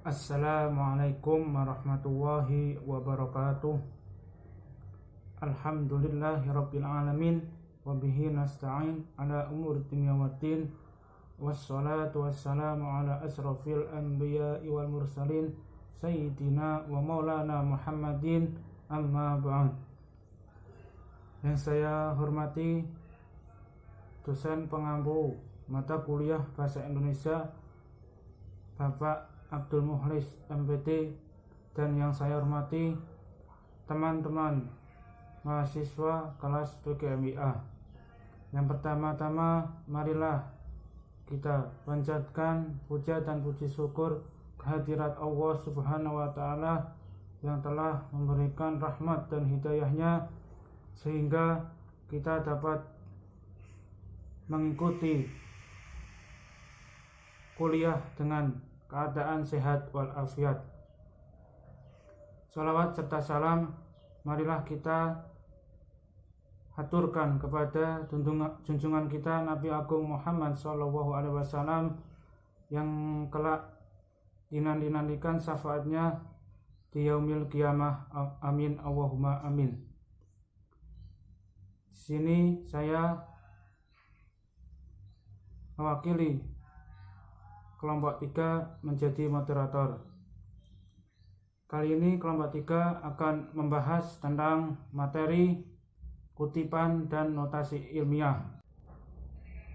Assalamualaikum warahmatullahi wabarakatuh. Alhamdulillahirabbil alamin wa bihi nasta'in ala umuri dunya waddin. Wassalatu wassalamu ala asrafil anbiya'i wal mursalin sayyidina wa maulana Muhammadin, amma ba'd. Yang saya hormati dosen pengampu mata kuliah Bahasa Indonesia Bapak Abdul Mukhlis MPT, dan yang saya hormati teman-teman mahasiswa kelas PGMIA. Yang pertama-tama, marilah kita panjatkan puja dan puji syukur kehadirat Allah Subhanahu wa Ta'ala yang telah memberikan rahmat dan hidayahnya sehingga kita dapat mengikuti kuliah dengan keadaan sehat walafiat. Salawat serta salam marilah kita haturkan kepada junjungan kita Nabi Agung Muhammad SAW yang kelak dinantikan syafaatnya di yaumil qiyamah. Amin Allahumma amin. Di sini saya mewakili kelompok 3 menjadi moderator. Kali ini kelompok 3 akan membahas tentang materi kutipan dan notasi ilmiah.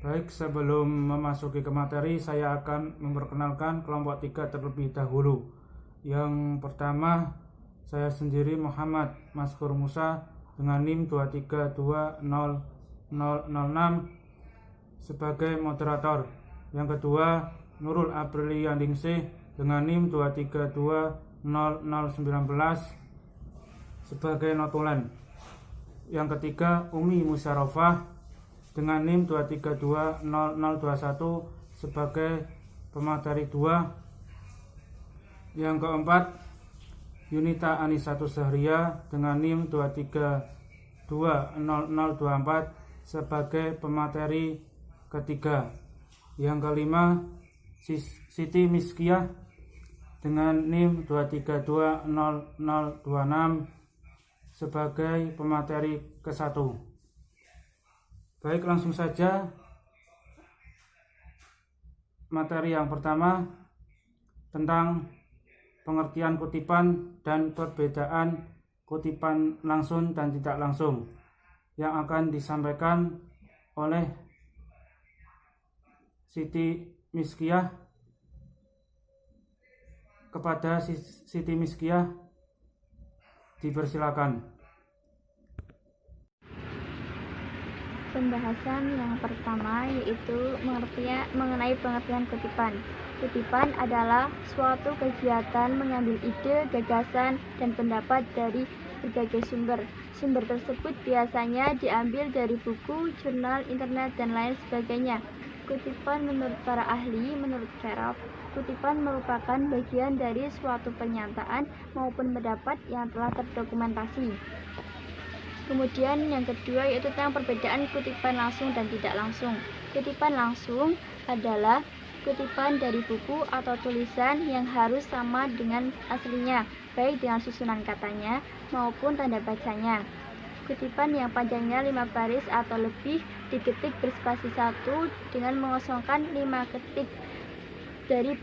Baik, sebelum memasuki ke materi, saya akan memperkenalkan kelompok 3 terlebih dahulu. Yang pertama, saya sendiri Muhammad Maskur Musa dengan NIM 2320006 sebagai moderator. Yang kedua, Nurul Aprilia Ningsih dengan NIM 2320019 sebagai notulen. Yang ketiga, Umi Musyarofah dengan NIM 2320021 sebagai pemateri 2. Yang keempat, Yunita Anisatus Zahria dengan NIM 2320024 sebagai pemateri ketiga. Yang kelima, Siti Miskiah dengan NIM 2320026 sebagai pemateri ke-1. Baik, langsung saja materi yang pertama tentang pengertian kutipan dan perbedaan kutipan langsung dan tidak langsung yang akan disampaikan oleh Siti Miskiah. Kepada Siti Miskiah dipersilakan. Pembahasan yang pertama yaitu mengenai pengertian kutipan. Kutipan adalah suatu kegiatan mengambil ide, gagasan, dan pendapat dari berbagai sumber. Sumber tersebut biasanya diambil dari buku, jurnal, internet, dan lain sebagainya. Kutipan menurut para ahli, menurut Serap, kutipan merupakan bagian dari suatu pernyataan maupun pendapat yang telah terdokumentasi. Kemudian yang kedua yaitu tentang perbedaan kutipan langsung dan tidak langsung. Kutipan langsung adalah kutipan dari buku atau tulisan yang harus sama dengan aslinya, baik dengan susunan katanya maupun tanda bacanya. Kutipan yang panjangnya 5 baris atau lebih diketik berspasi 1 dengan mengosongkan 5 ketik dari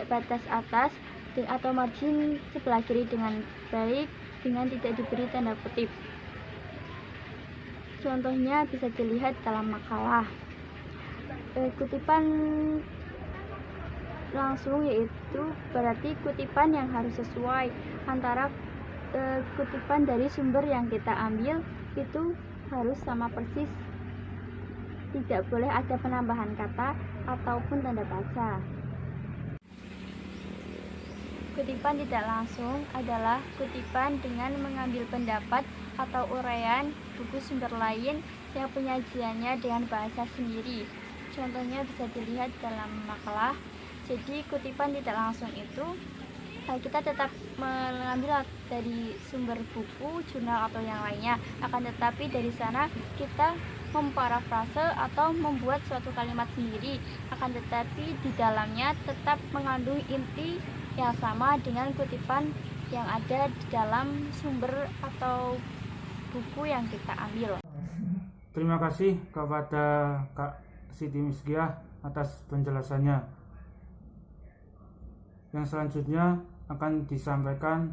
batas atas atau margin sebelah kiri dengan baik dengan tidak diberi tanda kutip. Contohnya bisa dilihat dalam makalah. Kutipan langsung yaitu berarti kutipan yang harus sesuai antara kutipan dari sumber yang kita ambil itu harus sama persis, tidak boleh ada penambahan kata ataupun tanda baca. Kutipan tidak langsung adalah kutipan dengan mengambil pendapat atau uraian buku sumber lain yang penyajiannya dengan bahasa sendiri. Contohnya bisa dilihat dalam makalah. Jadi kutipan tidak langsung itu kita tetap mengambil dari sumber buku, jurnal atau yang lainnya, akan tetapi dari sana kita memparafrase atau membuat suatu kalimat sendiri, akan tetapi di dalamnya tetap mengandung inti yang sama dengan kutipan yang ada di dalam sumber atau buku yang kita ambil. Terima kasih kepada Kak Siti Misgiah atas penjelasannya. Yang selanjutnya akan disampaikan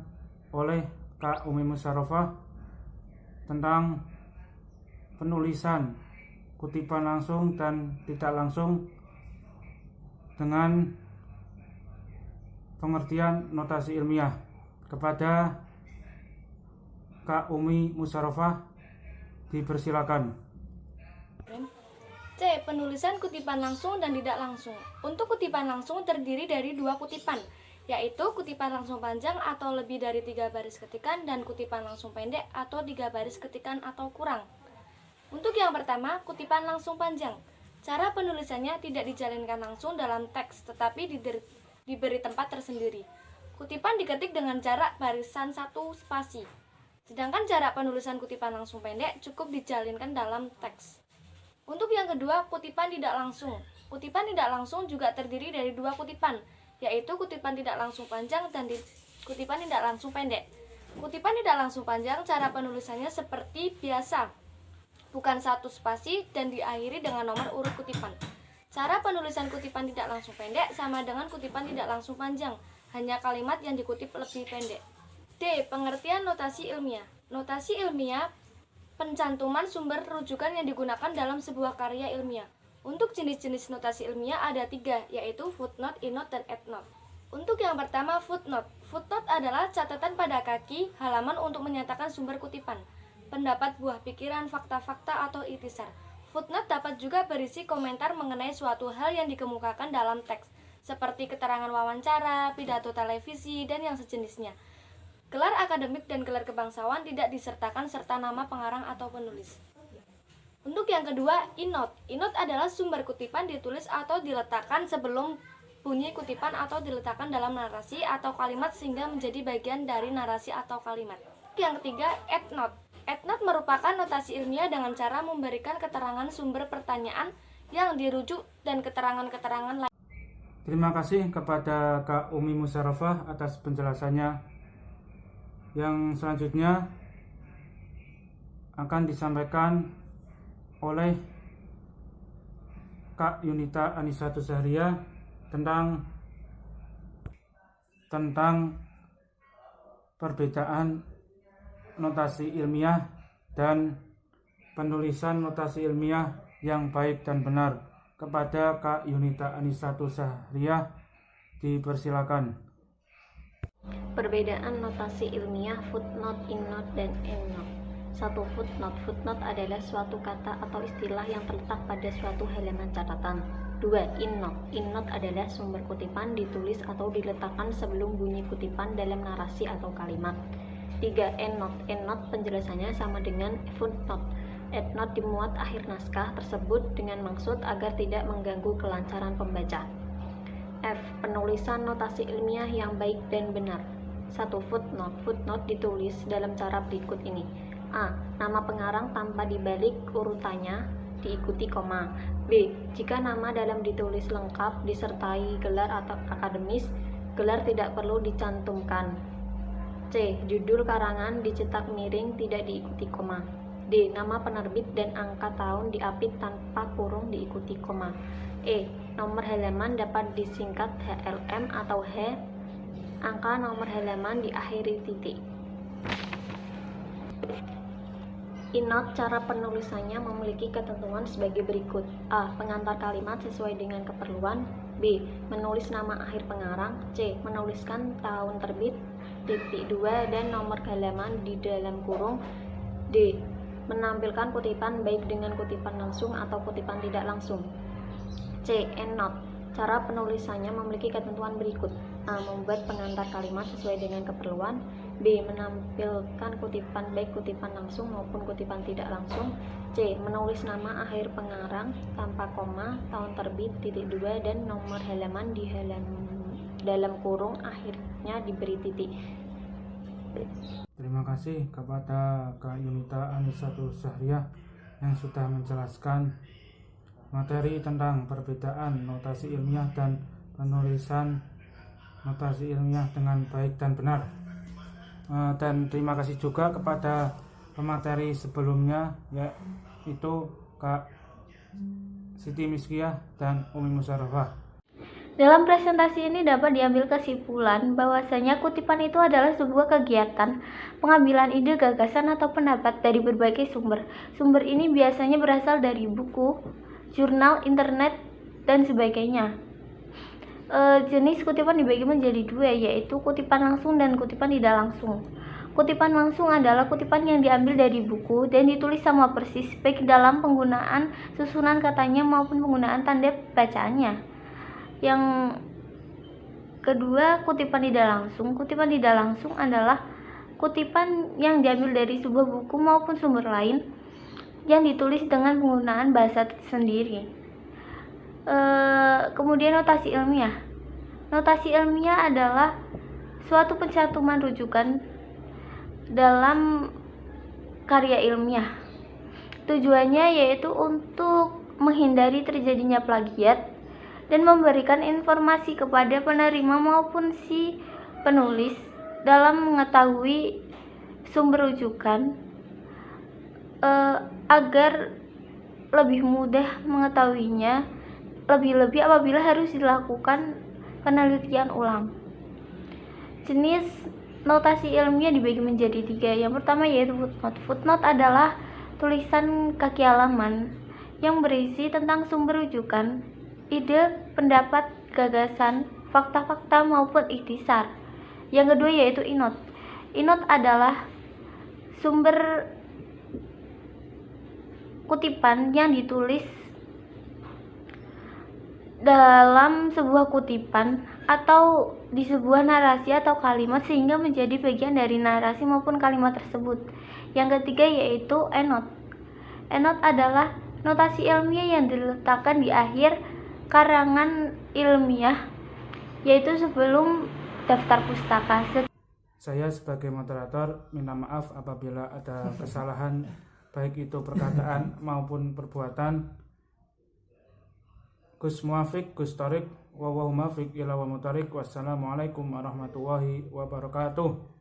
oleh Kak Umi Musarofah tentang penulisan kutipan langsung dan tidak langsung dengan pengertian notasi ilmiah. Kepada Kak Umi Musarofah dipersilakan. C. Penulisan kutipan langsung dan tidak langsung. Untuk kutipan langsung terdiri dari 2 kutipan, yaitu kutipan langsung panjang atau lebih dari 3 baris ketikan dan kutipan langsung pendek atau 3 baris ketikan atau kurang. Untuk yang pertama, kutipan langsung panjang. Cara penulisannya tidak dijalinkan langsung dalam teks, tetapi diberi tempat tersendiri. Kutipan diketik dengan jarak barisan 1 spasi. Sedangkan jarak penulisan kutipan langsung pendek cukup dijalinkan dalam teks. Untuk yang kedua, kutipan tidak langsung. Kutipan tidak langsung juga terdiri dari 2 kutipan, yaitu kutipan tidak langsung panjang dan kutipan tidak langsung pendek. Kutipan tidak langsung panjang cara penulisannya seperti biasa, bukan 1 spasi dan diakhiri dengan nomor urut kutipan. Cara penulisan kutipan tidak langsung pendek sama dengan kutipan tidak langsung panjang, hanya kalimat yang dikutip lebih pendek. D. Pengertian notasi ilmiah. Notasi ilmiah pencantuman sumber rujukan yang digunakan dalam sebuah karya ilmiah. Untuk jenis-jenis notasi ilmiah ada 3, yaitu footnote, endnote, dan endnote. Untuk yang pertama, footnote. Footnote adalah catatan pada kaki halaman untuk menyatakan sumber kutipan, pendapat, buah pikiran, fakta-fakta, atau ikhtisar. Footnote dapat juga berisi komentar mengenai suatu hal yang dikemukakan dalam teks, seperti keterangan wawancara, pidato televisi, dan yang sejenisnya. Gelar akademik dan gelar kebangsawan tidak disertakan serta nama pengarang atau penulis. Untuk yang kedua, endnote. Endnote adalah sumber kutipan ditulis atau diletakkan sebelum bunyi kutipan atau diletakkan dalam narasi atau kalimat sehingga menjadi bagian dari narasi atau kalimat. Yang ketiga, endnote. Endnote merupakan notasi ilmiah dengan cara memberikan keterangan sumber pertanyaan yang dirujuk dan keterangan-keterangan lain. Terima kasih kepada Kak Umi Musarofah atas penjelasannya. Yang selanjutnya akan disampaikan oleh Kak Yunita Anisatus Zahria tentang perbedaan notasi ilmiah dan penulisan notasi ilmiah yang baik dan benar. Kepada Kak Yunita Anisatus Zahria dipersilakan. Perbedaan notasi ilmiah footnote, endnote, dan endnote. 1. Footnote. Footnote adalah suatu kata atau istilah yang terletak pada suatu halaman catatan. 2. Endnote. Endnote adalah sumber kutipan ditulis atau diletakkan sebelum bunyi kutipan dalam narasi atau kalimat. 3. Endnote. Endnote penjelasannya sama dengan footnote. Endnote dimuat akhir naskah tersebut dengan maksud agar tidak mengganggu kelancaran pembaca. F. Penulisan notasi ilmiah yang baik dan benar. 1. Footnote. Footnote ditulis dalam cara berikut ini. A. Nama pengarang tanpa dibalik urutannya diikuti koma. B. Jika nama dalam ditulis lengkap disertai gelar atau akademis, gelar tidak perlu dicantumkan. C. Judul karangan dicetak miring tidak diikuti koma. D. Nama penerbit dan angka tahun diapit tanpa kurung diikuti koma. E. Nomor halaman dapat disingkat HLM atau H. Angka nomor halaman diakhiri titik. Endnote cara penulisannya memiliki ketentuan sebagai berikut. A. Pengantar kalimat sesuai dengan keperluan. B. Menulis nama akhir pengarang. C. Menuliskan tahun terbit, titik 2 dan nomor halaman di dalam kurung. D. Menampilkan kutipan baik dengan kutipan langsung atau kutipan tidak langsung. C. Endnote. Cara penulisannya memiliki ketentuan berikut. A. Membuat pengantar kalimat sesuai dengan keperluan. B. Menampilkan kutipan baik kutipan langsung maupun kutipan tidak langsung. C. Menulis nama akhir pengarang tanpa koma, tahun terbit, titik 2 dan nomor halaman di dalam kurung akhirnya diberi titik. Terima kasih kepada Kak Yunita Anisatus Zahria yang sudah menjelaskan materi tentang perbedaan notasi ilmiah dan penulisan notasi ilmiah dengan baik dan benar. Dan terima kasih juga kepada pemateri sebelumnya, yaitu Kak Siti Miskiah dan Umi Musarrafah. Dalam presentasi ini dapat diambil kesimpulan bahwasanya kutipan itu adalah sebuah kegiatan pengambilan ide, gagasan, atau pendapat dari berbagai sumber. Sumber ini biasanya berasal dari buku, jurnal, internet, dan sebagainya. Jenis kutipan dibagi menjadi dua, yaitu kutipan langsung dan kutipan tidak langsung. Kutipan langsung adalah kutipan yang diambil dari buku dan ditulis sama persis, baik dalam penggunaan susunan katanya maupun penggunaan tanda bacaannya. Yang kedua, kutipan tidak langsung. Kutipan tidak langsung adalah kutipan yang diambil dari sebuah buku maupun sumber lain yang ditulis dengan penggunaan bahasa sendiri. Kemudian notasi ilmiah. Notasi ilmiah adalah suatu pencantuman rujukan dalam karya ilmiah. Tujuannya yaitu untuk menghindari terjadinya plagiat dan memberikan informasi kepada penerima maupun si penulis dalam mengetahui sumber rujukan agar lebih mudah mengetahuinya, lebih-lebih apabila harus dilakukan penelitian ulang. Jenis notasi ilmiah dibagi menjadi 3. Yang pertama yaitu footnote. Footnote adalah tulisan kaki halaman yang berisi tentang sumber rujukan, ide, pendapat, gagasan, fakta-fakta maupun ikhtisar. Yang kedua yaitu inot. Inot adalah sumber kutipan yang ditulis dalam sebuah kutipan atau di sebuah narasi atau kalimat sehingga menjadi bagian dari narasi maupun kalimat tersebut. Yang ketiga yaitu endnote. Endnote adalah notasi ilmiah yang diletakkan di akhir karangan ilmiah, yaitu sebelum daftar pustaka. Saya sebagai moderator minta maaf apabila ada kesalahan baik itu perkataan maupun perbuatan. Gus Muafiq, Gus Torik, wa muafiq ila wa mutarik. Wassalamualaikum warahmatullahi wabarakatuh.